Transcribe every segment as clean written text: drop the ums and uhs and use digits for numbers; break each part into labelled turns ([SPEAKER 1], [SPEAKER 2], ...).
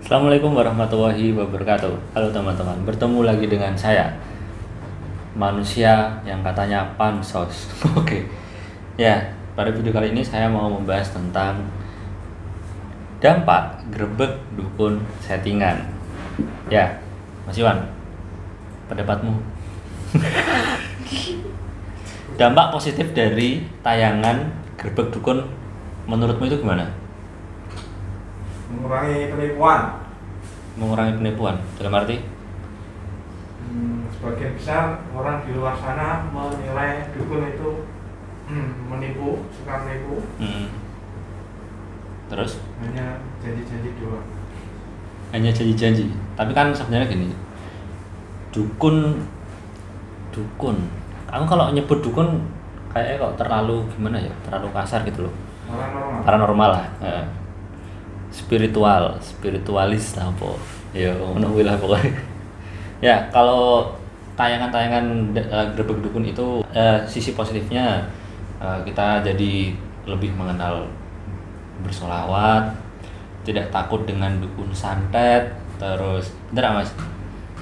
[SPEAKER 1] Assalamualaikum warahmatullahi wabarakatuh. Halo teman-teman, bertemu lagi dengan saya, manusia yang katanya pansos. Oke, ya, pada video kali ini saya mau membahas tentang dampak grebek dukun settingan. Ya, Mas Iwan, pendapatmu? Dampak positif dari tayangan grebek dukun menurutmu itu gimana?
[SPEAKER 2] Mengurangi penipuan.
[SPEAKER 1] Mengurangi penipuan, dalam arti?
[SPEAKER 2] Sebagian besar orang di luar sana menilai dukun itu menipu, suka menipu.
[SPEAKER 1] Terus?
[SPEAKER 2] Hanya janji-janji doang.
[SPEAKER 1] Hanya janji-janji. Tapi kan sebenarnya gini, dukun, aku kalau nyebut dukun kayaknya kok terlalu gimana ya, terlalu kasar gitu loh. Paranormal lah. Spiritualis lah apa ya, ngono kuwi lah pokoknya. Ya, kalau tayangan-tayangan grebek dukun itu sisi positifnya kita jadi lebih mengenal bersolawat, tidak takut dengan dukun santet, terus bener Mas?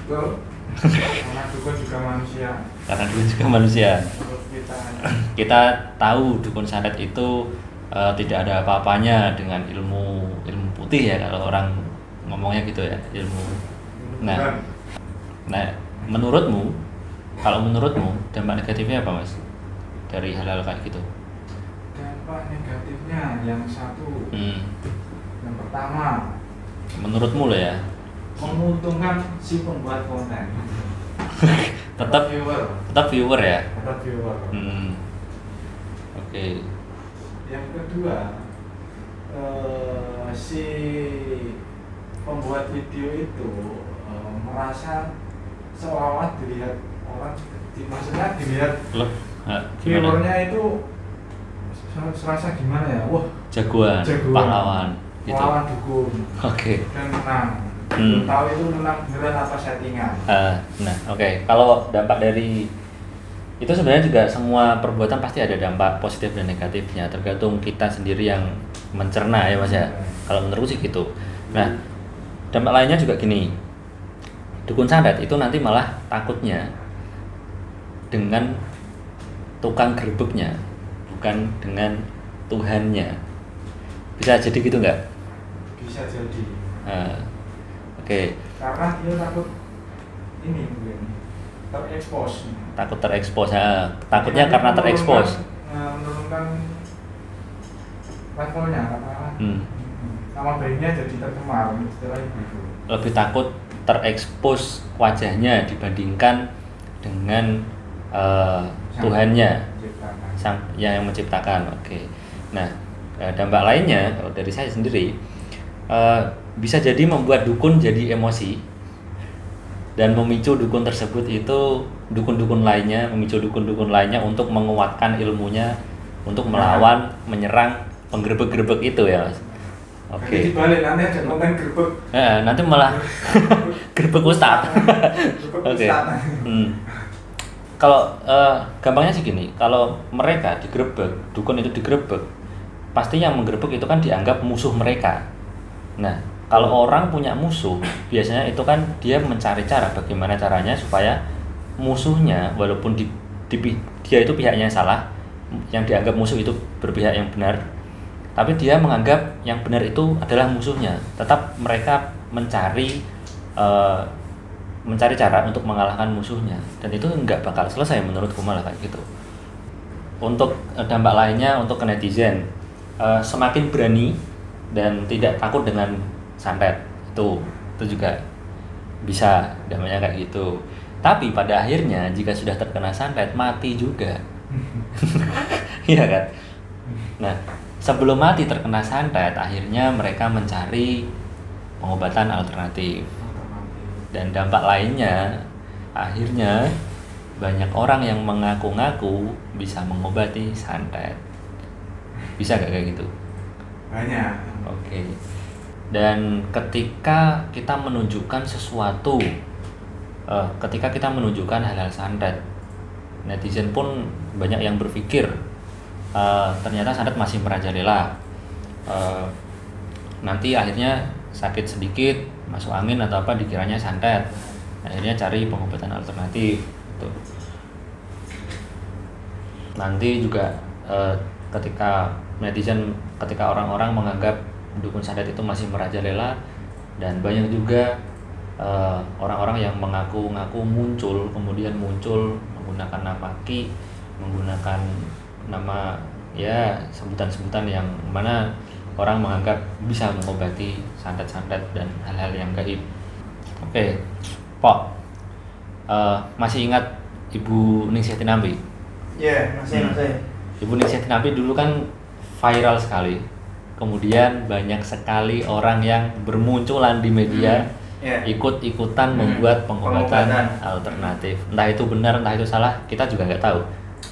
[SPEAKER 2] Betul. Karena dukun juga manusia.
[SPEAKER 1] Karena dukun juga manusia.
[SPEAKER 2] Menurut
[SPEAKER 1] Kita tahu dukun santet itu tidak ada apa-apanya dengan ilmu putih ya, kalau orang ngomongnya gitu ya, ilmu. Nah, menurutmu dampak negatifnya apa Mas dari hal-hal kayak gitu?
[SPEAKER 2] dampak negatifnya yang satu, yang pertama,
[SPEAKER 1] Menurutmu loh ya,
[SPEAKER 2] menguntungkan si pembuat konten.
[SPEAKER 1] tetap viewer ya.
[SPEAKER 2] Tetap viewer.
[SPEAKER 1] Oke.
[SPEAKER 2] Yang kedua, si pembuat video itu merasa seolah-olah dilihat orang, maksudnya dilihat
[SPEAKER 1] Loh,
[SPEAKER 2] viewernya itu serasa gimana ya, wah
[SPEAKER 1] jagoan. Pahlawan gitu.
[SPEAKER 2] pahlawan dukun.
[SPEAKER 1] Oke.
[SPEAKER 2] Dan menang. Belum tahu itu menang beneran apa settingan.
[SPEAKER 1] Nah, oke. Kalau dampak dari itu sebenarnya juga semua perbuatan pasti ada dampak positif dan negatifnya, tergantung kita sendiri yang mencerna ya Mas ya. Kalau menurutku sih gitu. Nah, dampak lainnya juga gini. Dukun santet itu nanti malah takutnya dengan tukang grebeknya, bukan dengan Tuhannya. Bisa jadi gitu nggak?
[SPEAKER 2] Bisa jadi.
[SPEAKER 1] Oke.
[SPEAKER 2] Karena dia takut ini mungkin terekspos.
[SPEAKER 1] Takut terekspos. Takutnya karena terekspos.
[SPEAKER 2] Menurunkan levelnya, katakanlah. Nama baiknya jadi tercemar, istilah itu.
[SPEAKER 1] Lebih takut terekspos wajahnya dibandingkan dengan Tuhannya, yang menciptakan. Oke. Nah, dampak lainnya kalau dari saya sendiri bisa jadi membuat dukun jadi emosi dan memicu dukun tersebut itu dukun-dukun lainnya untuk menguatkan ilmunya untuk melawan, menyerang penggerebek-gerebek itu ya Mas. Oke.
[SPEAKER 2] Jadi dibalik, nanti ada konten gerbek.
[SPEAKER 1] Nanti malah gerebek ustad. Oke. Kalau gampangnya sih gini, kalau mereka digerebek, dukun itu digerebek, pasti yang menggerebek itu kan dianggap musuh mereka. Nah, kalau orang punya musuh, biasanya itu kan dia mencari cara bagaimana caranya supaya musuhnya, walaupun dia itu pihaknya yang salah, yang dianggap musuh itu berpihak yang benar, tapi dia menganggap yang benar itu adalah musuhnya. Tetap mereka mencari cara untuk mengalahkan musuhnya, dan itu nggak bakal selesai menurutku malah kayak gitu. Untuk dampak lainnya, untuk ke netizen, semakin berani dan tidak takut dengan santet, itu juga bisa dampaknya kayak gitu. Tapi pada akhirnya jika sudah terkena santet, mati juga. Iya kan? Nah, sebelum mati terkena santet, akhirnya mereka mencari pengobatan alternatif. Dan dampak lainnya, akhirnya banyak orang yang mengaku-ngaku bisa mengobati santet. Bisa gak kayak gitu?
[SPEAKER 2] Banyak.
[SPEAKER 1] Oke. Dan ketika kita menunjukkan sesuatu, ketika kita menunjukkan hal-hal santet, netizen pun banyak yang berpikir ternyata santet masih merajalela. Nanti akhirnya sakit sedikit, masuk angin atau apa dikiranya santet. Akhirnya cari pengobatan alternatif. Gitu. Nanti juga ketika orang-orang menganggap dukun santet itu masih merajalela, dan banyak juga orang-orang yang mengaku-ngaku kemudian muncul menggunakan nama Ki, menggunakan nama ya sebutan-sebutan yang mana orang menganggap bisa mengobati santet-santet dan hal-hal yang gaib. Oke, Pok, masih ingat Ibu Ningsih Tinampi?
[SPEAKER 3] Iya, masih.
[SPEAKER 1] Ibu Ningsih Tinampi dulu kan viral sekali. Kemudian banyak sekali orang yang bermunculan di media ikut-ikutan membuat pengobatan alternatif. Entah itu benar, entah itu salah, kita juga nggak tahu.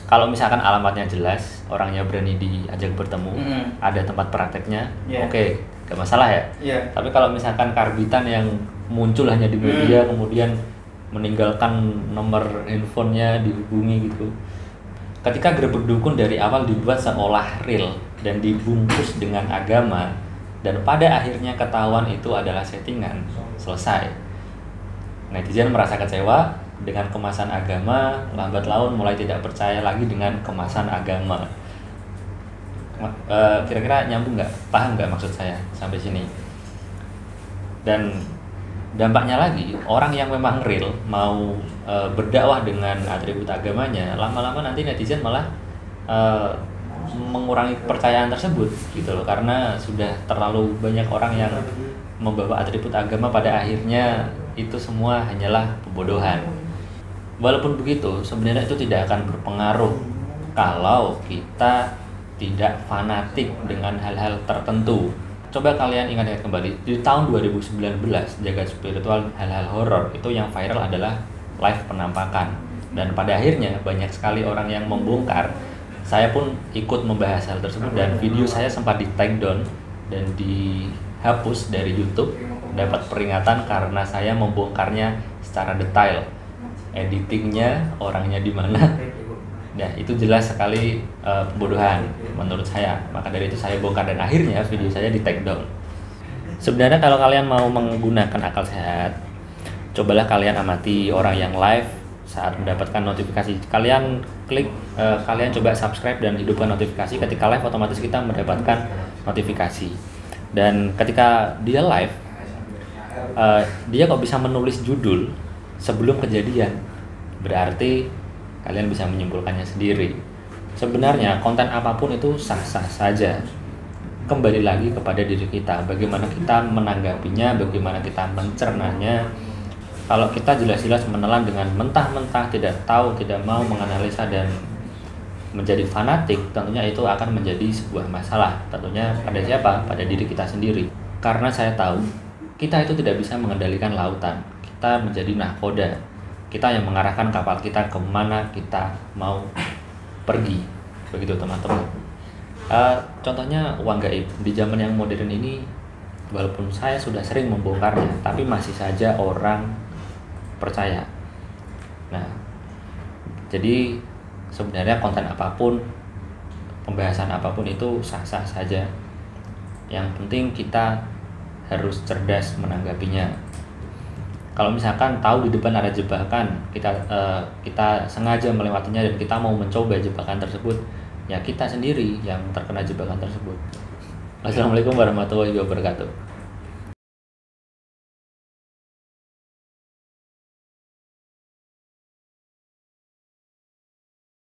[SPEAKER 1] Kalau misalkan alamatnya jelas, orangnya berani diajak bertemu, ada tempat prakteknya, oke, nggak masalah ya. Tapi kalau misalkan karbitan yang muncul hanya di media, kemudian meninggalkan nomor handphonenya, dihubungi gitu. Ketika Grebeg Dukun dari awal dibuat seolah real dan dibungkus dengan agama, dan pada akhirnya ketahuan itu adalah settingan, selesai. Netizen merasa kecewa dengan kemasan agama, lambat laun mulai tidak percaya lagi dengan kemasan agama. Kira-kira nyambung nggak? Paham nggak maksud saya sampai sini? Dan dampaknya lagi, orang yang memang real mau berdakwah dengan atribut agamanya, lama-lama nanti netizen malah mengurangi kepercayaan tersebut gitu loh, karena sudah terlalu banyak orang yang membawa atribut agama, pada akhirnya itu semua hanyalah pembodohan. Walaupun begitu, sebenarnya itu tidak akan berpengaruh kalau kita tidak fanatik dengan hal-hal tertentu. Coba kalian ingat-ingat kembali, di tahun 2019, jagat spiritual hal-hal horor itu yang viral adalah live penampakan. Dan pada akhirnya banyak sekali orang yang membongkar. Saya pun ikut membahas hal tersebut, dan video saya sempat di take down dan dihapus dari YouTube. Dapat peringatan karena saya membongkarnya secara detail. Editingnya, orangnya di mana. Nah, itu jelas sekali pembodohan menurut saya. Maka dari itu saya bongkar, dan akhirnya video saya di take down. Sebenarnya kalau kalian mau menggunakan akal sehat, cobalah kalian amati orang yang live saat mendapatkan notifikasi. Kalian klik, kalian coba subscribe dan hidupkan notifikasi. Ketika live otomatis kita mendapatkan notifikasi. Dan ketika dia live, dia kok bisa menulis judul sebelum kejadian, berarti kalian bisa menyimpulkannya sendiri. Sebenarnya konten apapun itu sah-sah saja. Kembali lagi kepada diri kita, bagaimana kita menanggapinya, bagaimana kita mencernanya. Kalau kita jelas-jelas menelan dengan mentah-mentah, tidak tahu, tidak mau menganalisa dan menjadi fanatik, tentunya itu akan menjadi sebuah masalah. Tentunya pada siapa? Pada diri kita sendiri. Karena saya tahu kita itu tidak bisa mengendalikan lautan. Kita menjadi nahkoda. Kita yang mengarahkan kapal kita kemana kita mau pergi. Begitu teman-teman. Contohnya uang gaib. Di zaman yang modern ini, walaupun saya sudah sering membongkarnya, tapi masih saja orang percaya. Nah, jadi sebenarnya konten apapun, pembahasan apapun itu sah-sah saja. Yang penting kita harus cerdas menanggapinya. Kalau misalkan tahu di depan ada jebakan, kita sengaja melewatinya dan kita mau mencoba jebakan tersebut, ya kita sendiri yang terkena jebakan tersebut. Wassalamualaikum warahmatullahi wabarakatuh.